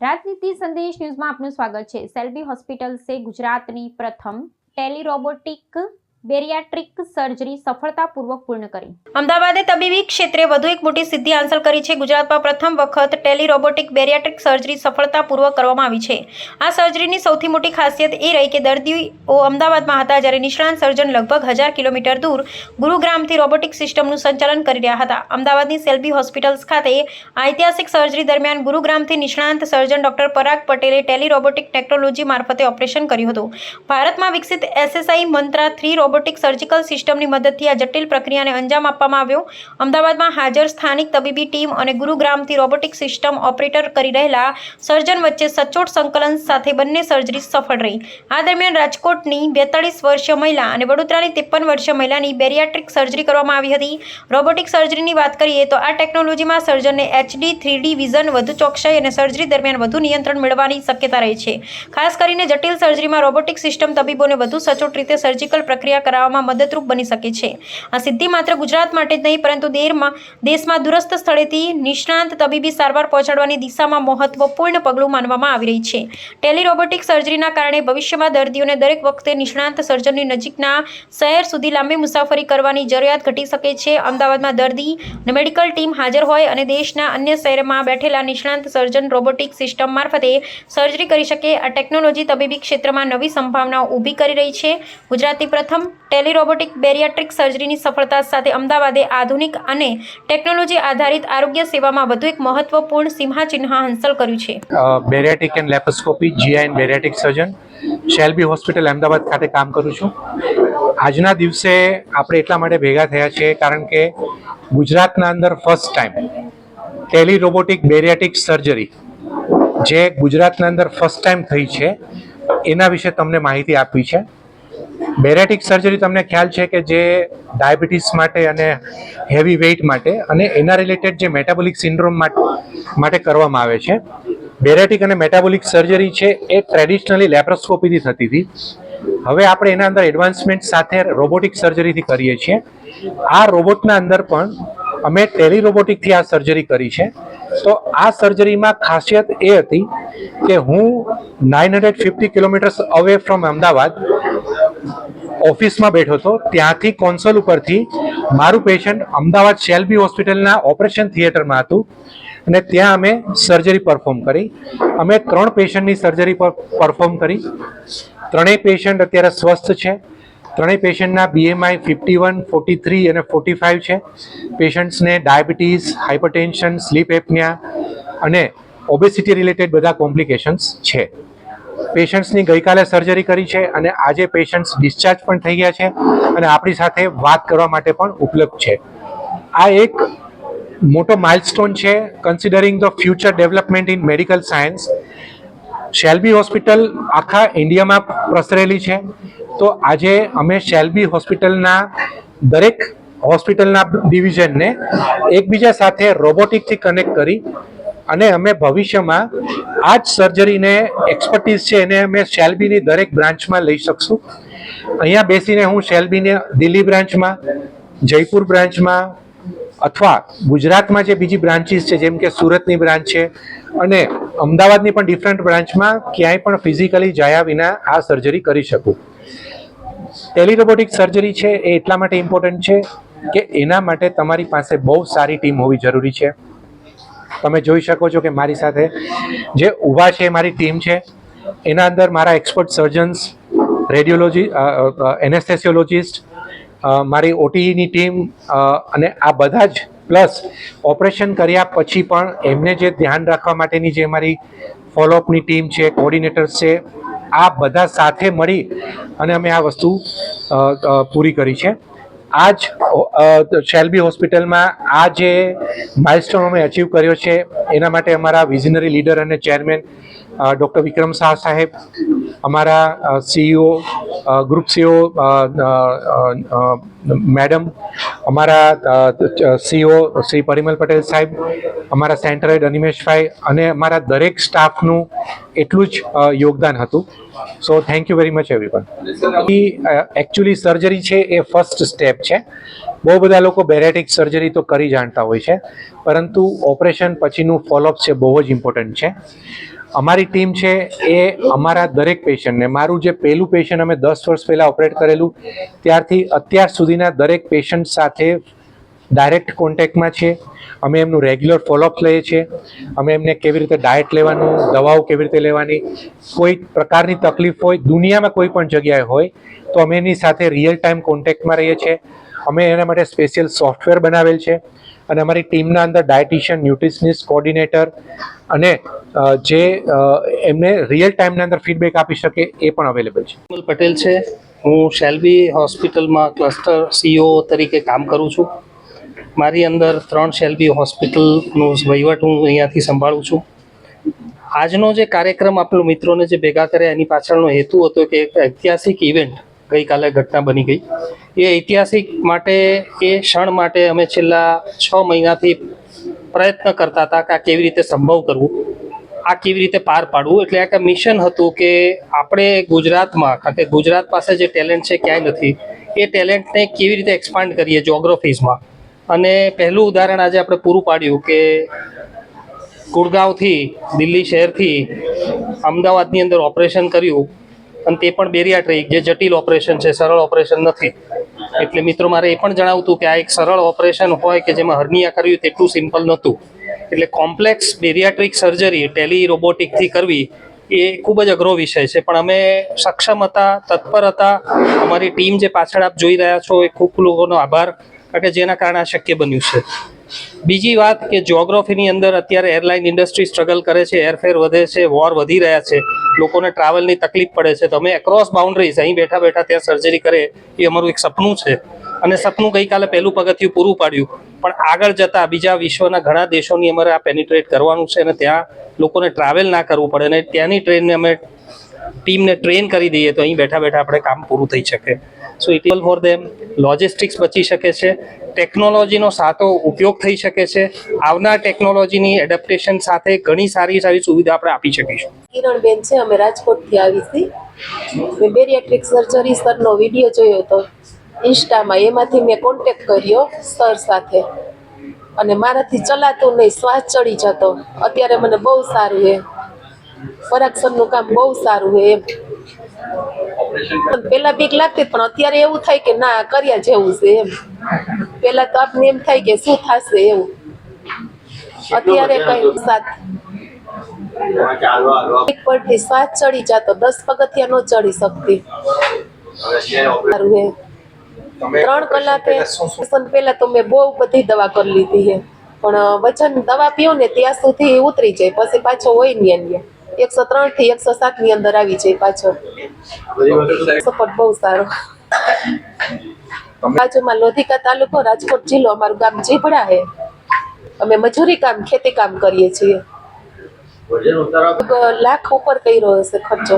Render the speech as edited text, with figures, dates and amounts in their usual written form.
રાજનીતિ સંદેશ ન્યૂઝમાં આપનું સ્વાગત છે। સેલ્બી હોસ્પિટલ્સે ગુજરાતની પ્રથમ ટેલિરોબોટિક બેરિયાટ્રિક સર્જરી સફળતાપૂર્વક પૂર્ણ કરી। અમદાવાદે તબીબી ક્ષેત્રે વધુ એક મોટી સિદ્ધિ હાંસલ કરી છે। ગુજરાતમાં પ્રથમ વખત ટેલિરોબોટિક બેરિયાટ્રિક સર્જરી સફળતાપૂર્વક કરવામાં આવી છે। આ સર્જરીની સૌથી મોટી ખાસિયત એ રહી કે દર્દીઓ અમદાવાદમાં હતા જ્યારે નિષ્ણાંત સર્જન લગભગ 1000 કિલોમીટર દૂર ગુરુગ્રામથી રોબોટિક સિસ્ટમનું સંચાલન કરી રહ્યા હતા। અમદાવાદની સેલ્બી હોસ્પિટલ્સ ખાતે ઐતિહાસિક સર્જરી દરમિયાન ગુરુગ્રામથી નિષ્ણાંત સર્જન ડોક્ટર પરાગ પટેલે ટેલિરોબોટિક ટેકનોલોજી મારફતે ઓપરેશન કર્યું હતું। ભારતમાં વિકસિત SSI મંત્રા 3 રોબોટિક સર્જિકલ સિસ્ટમની મદદથી આ જટિલ પ્રક્રિયાને અંજામ આપવામાં આવ્યો। અમદાવાદમાં હાજર સ્થાનિક તબીબી ટીમ અને ગુરુગ્રામથી રોબોટિક સિસ્ટમ ઓપરેટર કરી રહેલા સર્જન વચ્ચે સચોટ સંકલન સાથે બંને સર્જરી સફળ રહી। આ દરમિયાન રાજકોટની 42 વર્ષીય મહિલા અને વડોદરાની 53 વર્ષીય મહિલાની બેરિયાટ્રિક સર્જરી કરવામાં આવી હતી। રોબોટિક સર્જરીની વાત કરીએ તો આ ટેકનોલોજીમાં સર્જનને HD 3D વિઝન, વધુ ચોકસાઈ અને સર્જરી દરમિયાન વધુ નિયંત્રણ મેળવવાની શક્યતા રહે છે। ખાસ કરીને જટિલ સર્જરીમાં રોબોટિક સિસ્ટમ તબીબોને વધુ સચોટ રીતે સર્જિકલ પ્રક્રિયા કરવામાં મદદરૂપ બની શકે છે। આ સિદ્ધિ માત્ર ગુજરાત માટે જ નહીં પરંતુ દેશમાં દૂરસ્થ સ્થળેથી નિષ્ણાંત તબીબી સારવાર પહોંચાડવાની દિશામાં મહત્વપૂર્ણ પગલું માનવામાં આવી રહી છે। ટેલિરોબોટિક સર્જરીના કારણે ભવિષ્યમાં દર્દીઓને દરેક વખતે નિષ્ણાંત સર્જનની નજીકના શહેર સુધી લાંબી મુસાફરી કરવાની જરૂરિયાત ઘટી શકે છે। અમદાવાદમાં દર્દી અને મેડિકલ ટીમ હાજર હોય અને દેશના અન્ય શહેરમાં બેઠેલા નિષ્ણાંત સર્જન રોબોટિક સિસ્ટમ મારફતે સર્જરી કરી શકે। આ ટેકનોલોજી તબીબી ક્ષેત્રમાં નવી સંભાવનાઓ ઊભી કરી રહી છે। ગુજરાતની પ્રથમ ટેલિરોબોટિક બેરિયાટ્રિક સર્જરીની સફળતા સાથે અમદાવાદે આધુનિક અને ટેકનોલોજી આધારિત આરોગ્ય સેવામાં વધુ એક મહત્વપૂર્ણ સિંહાચિહ્ન હાંસલ કર્યું છે। Bariatric and laparoscopy GI and bariatric surgeon Shalby hospital Ahmedabad ખાતે કામ કરું છું। આજના દિવસે આપણે એટલા માટે ભેગા થયા છે કારણ કે ગુજરાતના અંદર ફર્સ્ટ ટાઈમ ટેલિરોબોટિક બેરિયાટ્રિક સર્જરી જે ગુજરાતના અંદર ફર્સ્ટ ટાઈમ થઈ છે એના વિશે તમને માહિતી આપવી છે। બેરિયાટ્રિક સર્જરી તમને ખ્યાલ છે કે જે ડાયાબિટીસ માટે અને હેવી વેઇટ માટે અને એના રિલેટેડ જે મેટાબોલિક સિન્ડ્રોમ માટે કરવામાં આવે છે। બેરિયાટ્રિક અને મેટાબોલિક સર્જરી છે એ ટ્રેડિશનલી લેપ્રોસ્કોપીથી થતી હતી। હવે આપણે એના અંદર એડવાન્સમેન્ટ સાથે રોબોટિક સર્જરીથી કરીએ છીએ। આ રોબોટના અંદર પણ અમે ટેલિરોબોટિકથી આ સર્જરી કરી છે। તો આ સર્જરીમાં ખાસિયત એ હતી કે હું 950 કિલોમીટર્સ અવે ફ્રોમ અમદાવાદ ઓફિસમાં બેઠો હતો, ત્યાંથી કોન્સોલ ઉપરથી મારું પેશન્ટ અમદાવાદ શેલ્બી હોસ્પિટલના ઓપરેશન થિયેટરમાં હતું અને ત્યાં અમે સર્જરી પરફોર્મ કરી। અમે 3 પેશન્ટની સર્જરી પરફોર્મ કરી। ત્રણેય પેશન્ટ અત્યારે સ્વસ્થ છે। ત્રણેય પેશન્ટના BMI 51, 43 અને 45 છે। પેશન્ટ્સને ડાયાબિટીસ, હાઇપરટેન્શન, સ્લીપ એપનિયા અને ઓબેસિટી રિલેટેડ બધા કોમ્પ્લિકેશન્સ છે। પેશન્ટ્સની ગઈકાલે સર્જરી કરી છે અને આજે પેશન્ટ્સ ડિસ્ચાર્જ પણ થઈ ગયા છે અને આપણી સાથે વાત કરવા માટે પણ ઉપલબ્ધ છે। આ એક મોટો માઇલસ્ટોન છે considering the future development in medical science. Shalby hospital આખા ઇન્ડિયામાં પ્રસરેલી છે। તો આજે અમે શેલ્બી હોસ્પિટલના દરેક હોસ્પિટલના ડિવિઝનને એકબીજા સાથે રોબોટિકથી કનેક્ટ કરી અને અમે ભવિષ્યમાં આ જ સર્જરીને એક્સપર્ટીઝ છે એને અમે શેલ્બીની દરેક બ્રાન્ચમાં લઈ શકશું। અહીંયા બેસીને હું શેલ્બીને દિલ્હી બ્રાન્ચમાં, જયપુર બ્રાન્ચમાં અથવા ગુજરાતમાં જે બીજી બ્રાન્ચીસ છે જેમ કે સુરતની બ્રાન્ચ છે અને અમદાવાદની પણ ડિફરન્ટ બ્રાન્ચમાં ક્યાંય પણ ફિઝિકલી જયા વિના આ સર્જરી કરી શકું। ટેલિરોબોટિક સર્જરી છે એ એટલા માટે ઇમ્પોર્ટન્ટ છે કે એના માટે તમારી પાસે બહુ સારી ટીમ હોવી જરૂરી છે। તમે જોઈ શકો છો કે મારી સાથે જે ઊભા છે મારી ટીમ છે। એના અંદર મારા એક્સપર્ટ સર્જન્સ, રેડિયોલોજી, એનેસ્થેસિયોલોજિસ્ટ, મારી OTની ટીમ અને આ બધા જ પ્લસ ઓપરેશન કર્યા પછી પણ એમને જે ધ્યાન રાખવા માટેની જે મારી ફોલોઅપની ટીમ છે, કોઓર્ડિનેટર્સ છે, આ બધા સાથે મળી અને અમે આ વસ્તુ પૂરી કરી છે। આ જ શેલ્બી હોસ્પિટલમાં આ જે માઇલસ્ટોન અમે અચીવ કર્યો છે એના માટે અમારા વિઝનરી લીડર અને ચેરમેન ડૉક્ટર વિક્રમ શાહ સાહેબ, અમારા CEO, ગ્રુપ CEO મેડમ, અમારા CEO શ્રી પરિમલ પટેલ સાહેબ, અમારા સેન્ટર હેડ અનિમેશભાઈ અને અમારા દરેક સ્ટાફનું એટલું જ યોગદાન હતું। So thank you very much everyone. Actually surgery છે એ ફર્સ્ટ સ્ટેપ છે। બહુ બધા લોકો બેરિયાટ્રિક સર્જરી તો કરી જાણતા હોય છે પરંતુ ઓપરેશન પછીનું ફોલોઅપ છે બહુ જ ઇમ્પોર્ટન્ટ છે। અમારી ટીમ છે એ અમારા દરેક પેશન્ટને, મારું જે પહેલું પેશન્ટ અમે 10 વર્ષ પહેલાં ઓપરેટ કરેલું ત્યારથી અત્યાર સુધીના દરેક પેશન્ટ સાથે ડાયરેક્ટ કોન્ટેક્ટમાં છે. અમે એમનું રેગ્યુલર ફોલોઅપ લઈએ છીએ. અમે એમને કેવી રીતે ડાયટ લેવાનું, દવાઓ કેવી રીતે લેવાની, કોઈ પ્રકારની તકલીફ હોય દુનિયામાં કોઈ પણ જગ્યાએ હોય તો અમે એની સાથે રિયલ ટાઈમ કોન્ટેક્ટમાં રહીએ છીએ. અમે એના માટે સ્પેશિયલ સોફ્ટવેર બનાવેલ છે અને અમારી ટીમના અંદર ડાયટિશિયન, ન્યુટ્રિશનિસ્ટ, કોર્ડિનેટર અને જે એમને રિયલ ટાઈમના અંદર ફીડબેક આપી શકે એ પણ અવેલેબલ છે. વિમલ પટેલ છે. હું શેલ્બી હોસ્પિટલમાં ક્લસ્ટર CEO તરીકે કામ કરું છું. મારી અંદર 3 શેલ્બી હોસ્પિટલનો વહીવટ હું અહીંયાથી સંભાળું છું. આજનો જે કાર્યક્રમ આપણો મિત્રોને જે ભેગા કર્યા એની પાછળનો હેતુ હતો કે એક ઐતિહાસિક ઇવેન્ટ ગઈકાલે ઘટના બની ગઈ. એ ઐતિહાસિક માટે, એ ક્ષણ માટે અમે છેલ્લા 6 મહિનાથી પ્રયત્ન કરતા હતા કે આ કેવી રીતે સંભવ કરવું, આ કેવી રીતે પાર પાડવું. એટલે એક મિશન હતું કે આપણે ગુજરાતમાં, કારણ કે ગુજરાત પાસે જે ટેલેન્ટ છે ક્યાંય નથી, એ ટેલેન્ટને કેવી રીતે એક્સપાન્ડ કરીએ જ્યોગ્રાફીઝમાં. અને પહેલું ઉદાહરણ આજે આપણે પૂરું પાડ્યું કે ગુડગાંવથી, દિલ્હી શહેરથી અમદાવાદની અંદર ઓપરેશન કર્યું, અને તે પણ બેરિયાટ્રિક, જે જટિલ ઓપરેશન છે, સરળ ઓપરેશન નથી. એટલે મિત્રો મારે એ પણ જણાવતું કે આ એક સરળ ઓપરેશન હોય કે જેમાં હર્નિયા કર્યું તેટલું સિમ્પલ નહોતું. એટલે કોમ્પ્લેક્સ બેરિયાટ્રિક સર્જરી ટેલી રોબોટિકથી કરવી એ ખૂબ જ અઘરો વિષય છે. પણ અમે સક્ષમ હતા, તત્પર હતા. અમારી ટીમ જે પાછળ આપ જોઈ રહ્યા છો એ ખૂબ લોકોનો આભાર, કારણ કે જેના કારણે આ શક્ય બન્યું છે. બીજી વાત કે જ્યોગ્રાફીની અંદર અત્યારે એરલાઇન ઇન્ડસ્ટ્રી સ્ટ્રગલ કરે છે, એરફેર વધે છે, વોર વધી રહ્યા છે, લોકોને ટ્રાવેલની તકલીફ પડે છે. તો અમે એક્રોસ બાઉન્ડ્રીઝ અહીં બેઠા બેઠા ત્યાં સર્જરી કરે એ અમારું એક સપનું છે. અને સપનું ગઈકાલે પહેલું પગથિયું પૂરું પાડ્યું. પણ આગળ જતાં બીજા વિશ્વના ઘણા દેશોની અમારે આ પેનિટ્રેટ કરવાનું છે અને ત્યાં લોકોને ટ્રાવેલ ના કરવું પડે અને ત્યાંની ટ્રેનને અમે ટીમને ટ્રેન કરી દઈએ તો અહીં બેઠા બેઠા આપણે કામ પૂરું થઈ શકે. So it is for them. Logistics બચી શકે છે, ટેકનોલોજીનો સાચો ઉપયોગ થઈ શકે છે. આવનાર ટેકનોલોજીની એડેપ્ટેશન સાથે ઘણી સારી સારી સુવિધા આપણે આપી શકીશું. કિરણબેન છે, અમે રાજકોટથી આવી છીએ. મેં બેરિયાટ્રિક સર્જરી સરનો વિડીયો જોયો હતો ઇન્સ્ટામાં, એમાંથી મેં કોન્ટેક્ટ કર્યો સર સાથે અને મારાથી ચલાતું નહીં, શ્વાસ ચડી જતો. અત્યારે મને બહુ સારું છે. પરાગ સરનું કામ બહુ સારું છે એમ. પેલા બીક લાગતી પણ અત્યારે એવું થાય કે ના કર્યા જેવું છે એમ. પેલા તો આપને એમ થાય કે શું થશે એવું. અત્યારે કઈ પરથી શ્વાસ ચડી જતો, 10 પગથિયા ન ચડી શકતી. સારું હે. 3 કલાકે પહેલા તો મેં બહુ બધી દવા કરી લીધી છે, પણ વજન દવા પીવું ને ત્યાં સુધી ઉતરી જાય, પછી પાછો હોય ને 103 થી 107 ની અંદર આવી જાય પાછો. સપોર્ટ બહુ સારો. બાજુમાં લોધિકા તાલુકો, રાજકોટ જિલ્લો, અમારું ગામ જીભડા છે. અમે મજૂરી કામ, ખેતી કામ કરીએ છીએ. લાખ ઉપર કર્યો હશે ખર્ચો.